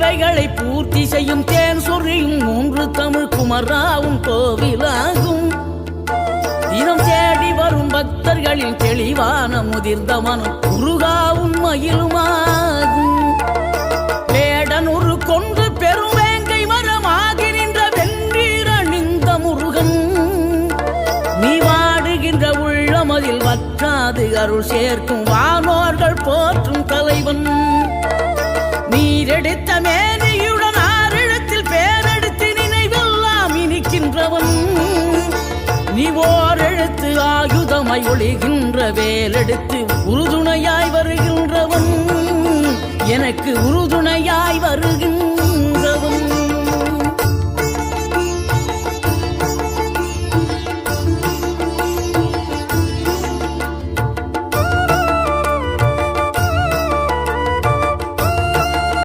தேவைகளை பூர்த்தி செய்யும் தேன் சொரியும் மூன்று தமிழ் குமராவும் கோவிலாகும். தினம் தேடி வரும் பக்தர்களின் தெளிவான முதிர்ந்த மனம் முருகா உண்மையிலுமாகும். வேடனூறு கொண்டு பெரும் வேங்கை மரமாகி நின்ற வென்றீர் அணிந்த முருகன், நீ வாடுகின்ற உள்ளமதில் வற்றாது அருள் சேர்க்கும் வானோர்கள் போற்றும் தலைவன். நீரெடுத்த மேனியுடன் ஆறிடத்தில் பேரெடுத்து நினைவெல்லாம் இனிக்கின்றவன், நீ ஓர் எழுத்து ஆயுதமாய் ஒளிகின்ற வேலெடுத்து உறுதுணையாய் வருகின்றவன், எனக்கு உறுதுணையாய்